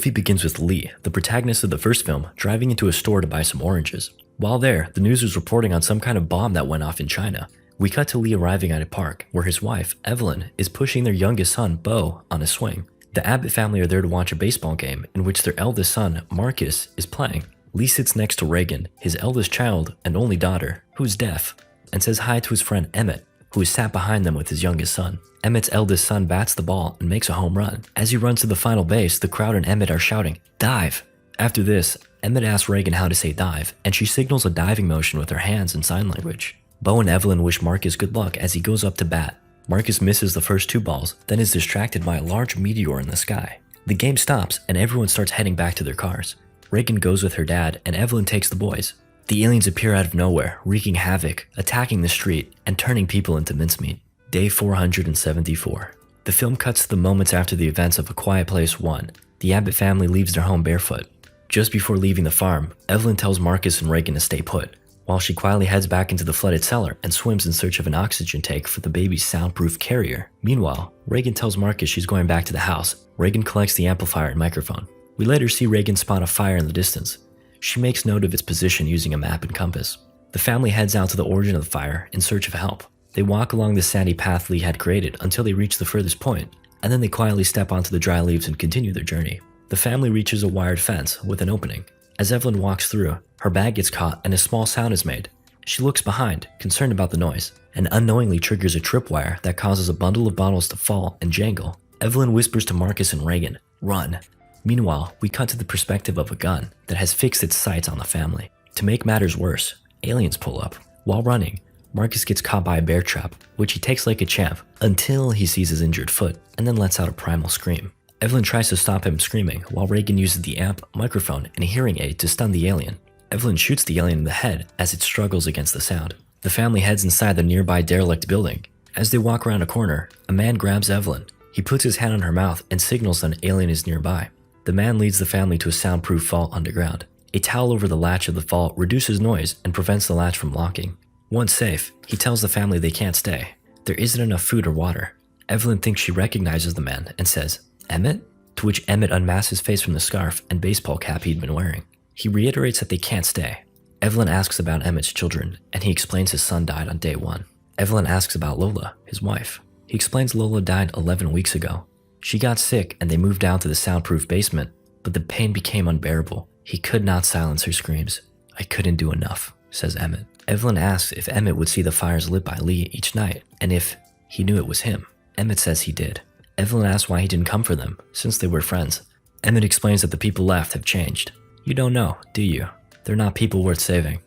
movie begins with Lee, the protagonist of the first film, driving into a store to buy some oranges. While there, the news was reporting on some kind of bomb that went off in China. We cut to Lee arriving at a park, where his wife, Evelyn, is pushing their youngest son, Bo, on a swing. The Abbott family are there to watch a baseball game in which their eldest son, Marcus, is playing. Lee sits next to Reagan, his eldest child and only daughter, who's deaf, and says hi to his friend Emmett, who is sat behind them with his youngest son. Emmett's eldest son bats the ball and makes a home run. As he runs to the final base, the crowd and Emmett are shouting, "Dive!" After this, Emmett asks Reagan how to say dive, and she signals a diving motion with her hands in sign language. Bo and Evelyn wish Marcus good luck as he goes up to bat. Marcus misses the first 2 balls, then is distracted by a large meteor in the sky. The game stops and everyone starts heading back to their cars. Reagan goes with her dad and Evelyn takes the boys. The aliens appear out of nowhere, wreaking havoc, attacking the street, and turning people into mincemeat. Day 474. The film cuts to the moments after the events of A Quiet Place 1. The Abbott family leaves their home barefoot. Just before leaving the farm, Evelyn tells Marcus and Reagan to stay put, while she quietly heads back into the flooded cellar and swims in search of an oxygen tank for the baby's soundproof carrier. Meanwhile, Reagan tells Marcus she's going back to the house. Reagan collects the amplifier and microphone. We later see Reagan spot a fire in the distance. She makes note of its position using a map and compass. The family heads out to the origin of the fire in search of help. They walk along the sandy path Lee had created until they reach the furthest point, and then they quietly step onto the dry leaves and continue their journey. The family reaches a wired fence with an opening. As Evelyn walks through, her bag gets caught and a small sound is made. She looks behind, concerned about the noise, and unknowingly triggers a tripwire that causes a bundle of bottles to fall and jangle. Evelyn whispers to Marcus and Reagan, "Run." Meanwhile, we cut to the perspective of a gun that has fixed its sights on the family. To make matters worse, aliens pull up. While running, Marcus gets caught by a bear trap, which he takes like a champ until he sees his injured foot and then lets out a primal scream. Evelyn tries to stop him screaming while Reagan uses the amp, microphone, and a hearing aid to stun the alien. Evelyn shoots the alien in the head as it struggles against the sound. The family heads inside the nearby derelict building. As they walk around a corner, a man grabs Evelyn. He puts his hand on her mouth and signals that an alien is nearby. The man leads the family to a soundproof vault underground. A towel over the latch of the vault reduces noise and prevents the latch from locking. Once safe, he tells the family they can't stay. There isn't enough food or water. Evelyn thinks she recognizes the man and says, "Emmett?" To which Emmett unmasks his face from the scarf and baseball cap he'd been wearing. He reiterates that they can't stay. Evelyn asks about Emmett's children, and he explains his son died on day 1. Evelyn asks about Lola, his wife. He explains Lola died 11 weeks ago. She got sick and they moved down to the soundproof basement, but the pain became unbearable. He could not silence her screams. "I couldn't do enough," says Emmett. Evelyn asks if Emmett would see the fires lit by Lee each night, and if he knew it was him. Emmett says he did. Evelyn asks why he didn't come for them, since they were friends. Emmett explains that the people left have changed. "You don't know, do you? They're not people worth saving."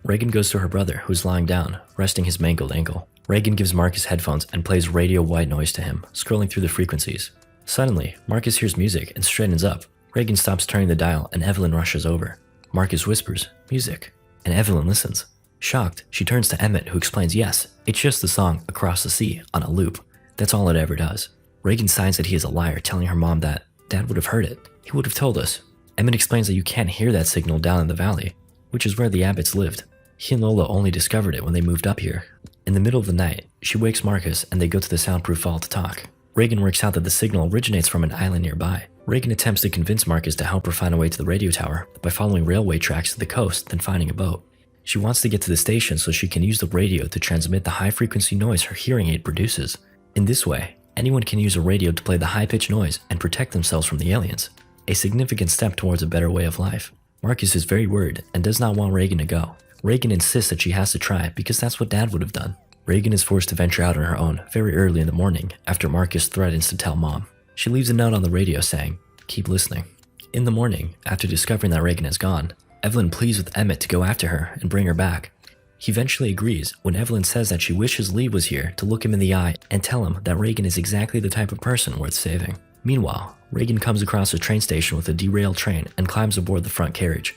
Reagan goes to her brother, who's lying down, resting his mangled ankle. Reagan gives Marcus headphones and plays radio white noise to him, scrolling through the frequencies. Suddenly, Marcus hears music and straightens up. Reagan stops turning the dial and Evelyn rushes over. Marcus whispers, "Music," and Evelyn listens. Shocked, she turns to Emmett, who explains yes, it's just the song Across the Sea on a loop. That's all it ever does. Reagan signs that he is a liar, telling her mom that Dad would have heard it. He would have told us. Emmett explains that you can't hear that signal down in the valley, which is where the Abbotts lived. He and Lola only discovered it when they moved up here. In the middle of the night, she wakes Marcus and they go to the soundproof vault to talk. Reagan works out that the signal originates from an island nearby. Reagan attempts to convince Marcus to help her find a way to the radio tower by following railway tracks to the coast, then finding a boat. She wants to get to the station so she can use the radio to transmit the high-frequency noise her hearing aid produces. In this way, anyone can use a radio to play the high-pitched noise and protect themselves from the aliens. A significant step towards a better way of life. Marcus is very worried and does not want Reagan to go. Reagan insists that she has to try because that's what Dad would have done. Reagan is forced to venture out on her own very early in the morning after Marcus threatens to tell Mom. She leaves a note on the radio saying, "Keep listening." In the morning, after discovering that Reagan has gone, Evelyn pleads with Emmett to go after her and bring her back. He eventually agrees when Evelyn says that she wishes Lee was here to look him in the eye and tell him that Reagan is exactly the type of person worth saving. Meanwhile, Reagan comes across a train station with a derailed train and climbs aboard the front carriage.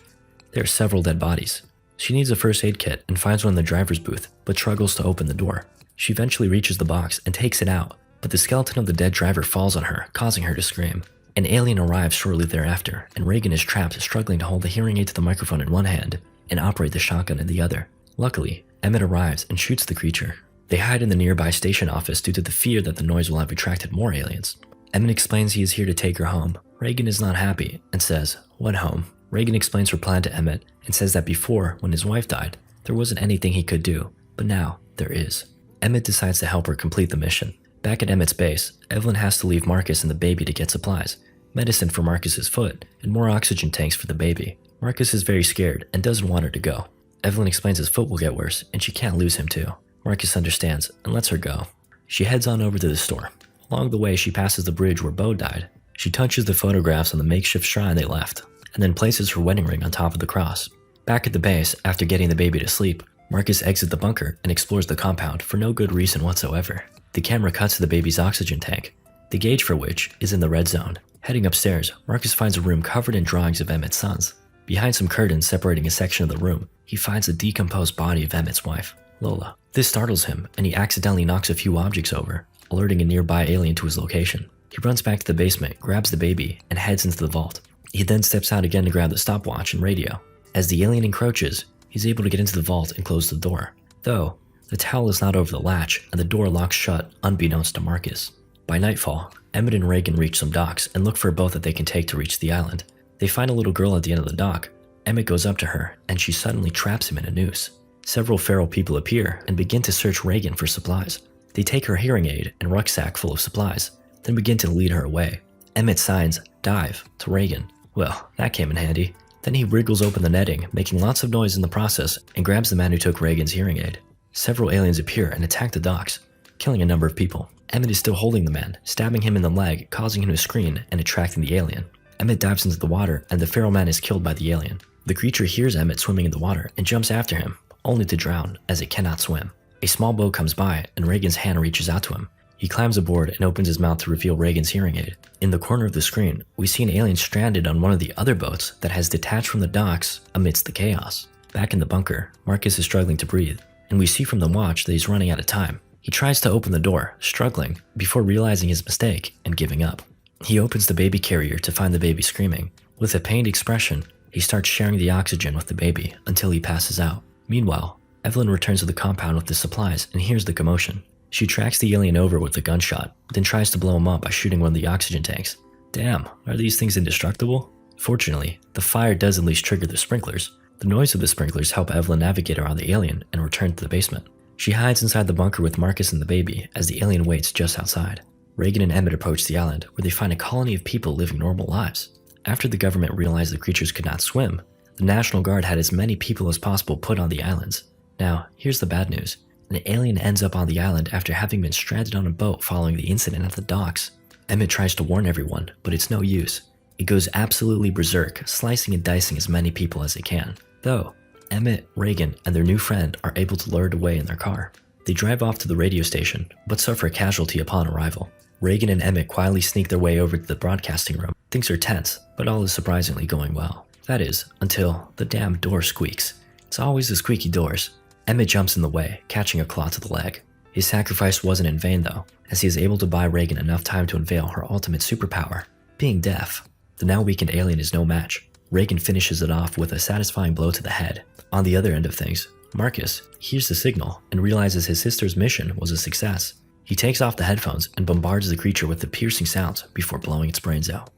There are several dead bodies. She needs a first aid kit and finds one in the driver's booth, but struggles to open the door. She eventually reaches the box and takes it out, but the skeleton of the dead driver falls on her, causing her to scream. An alien arrives shortly thereafter, and Reagan is trapped, struggling to hold the hearing aid to the microphone in one hand and operate the shotgun in the other. Luckily, Emmett arrives and shoots the creature. They hide in the nearby station office due to the fear that the noise will have attracted more aliens. Emmett explains he is here to take her home. Reagan is not happy and says, "What home?" Reagan explains her plan to Emmett and says that before, when his wife died, there wasn't anything he could do, but now there is. Emmett decides to help her complete the mission. Back at Emmett's base, Evelyn has to leave Marcus and the baby to get supplies, medicine for Marcus's foot, and more oxygen tanks for the baby. Marcus is very scared and doesn't want her to go. Evelyn explains his foot will get worse and she can't lose him too. Marcus understands and lets her go. She heads on over to the store. Along the way, she passes the bridge where Bo died. She touches the photographs on the makeshift shrine they left, and then places her wedding ring on top of the cross. Back at the base, after getting the baby to sleep, Marcus exits the bunker and explores the compound for no good reason whatsoever. The camera cuts to the baby's oxygen tank, the gauge for which is in the red zone. Heading upstairs, Marcus finds a room covered in drawings of Emmett's sons. Behind some curtains separating a section of the room, he finds the decomposed body of Emmett's wife, Lola. This startles him, and he accidentally knocks a few objects over, alerting a nearby alien to his location. He runs back to the basement, grabs the baby, and heads into the vault. He then steps out again to grab the stopwatch and radio. As the alien encroaches, he's able to get into the vault and close the door. Though, the towel is not over the latch, and the door locks shut, unbeknownst to Marcus. By nightfall, Emmett and Reagan reach some docks and look for a boat that they can take to reach the island. They find a little girl at the end of the dock. Emmett goes up to her, and she suddenly traps him in a noose. Several feral people appear and begin to search Reagan for supplies. They take her hearing aid and rucksack full of supplies, then begin to lead her away. Emmett signs, "Dive," to Reagan. Well, that came in handy. Then he wriggles open the netting, making lots of noise in the process, and grabs the man who took Reagan's hearing aid. Several aliens appear and attack the docks, killing a number of people. Emmett is still holding the man, stabbing him in the leg, causing him to scream and attracting the alien. Emmett dives into the water, and the feral man is killed by the alien. The creature hears Emmett swimming in the water and jumps after him, only to drown, as it cannot swim. A small boat comes by, and Reagan's hand reaches out to him. He climbs aboard and opens his mouth to reveal Reagan's hearing aid. In the corner of the screen, we see an alien stranded on one of the other boats that has detached from the docks amidst the chaos. Back in the bunker, Marcus is struggling to breathe, and we see from the watch that he's running out of time. He tries to open the door, struggling, before realizing his mistake and giving up. He opens the baby carrier to find the baby screaming. With a pained expression, he starts sharing the oxygen with the baby until he passes out. Meanwhile, Evelyn returns to the compound with the supplies and hears the commotion. She tracks the alien over with a gunshot, then tries to blow him up by shooting one of the oxygen tanks. Damn, are these things indestructible? Fortunately, the fire does at least trigger the sprinklers. The noise of the sprinklers help Evelyn navigate around the alien and return to the basement. She hides inside the bunker with Marcus and the baby as the alien waits just outside. Reagan and Emmett approach the island, where they find a colony of people living normal lives. After the government realized the creatures could not swim, the National Guard had as many people as possible put on the islands. Now, here's the bad news. An alien ends up on the island after having been stranded on a boat following the incident at the docks. Emmett tries to warn everyone, but it's no use. It goes absolutely berserk, slicing and dicing as many people as it can. Though, Emmett, Reagan, and their new friend are able to lure it away in their car. They drive off to the radio station, but suffer a casualty upon arrival. Reagan and Emmett quietly sneak their way over to the broadcasting room. Things are tense, but all is surprisingly going well. That is, until the damn door squeaks. It's always the squeaky doors. Emmett jumps in the way, catching a claw to the leg. His sacrifice wasn't in vain though, as he is able to buy Reagan enough time to unveil her ultimate superpower, being deaf. The now weakened alien is no match. Reagan finishes it off with a satisfying blow to the head. On the other end of things, Marcus hears the signal and realizes his sister's mission was a success. He takes off the headphones and bombards the creature with the piercing sounds before blowing its brains out.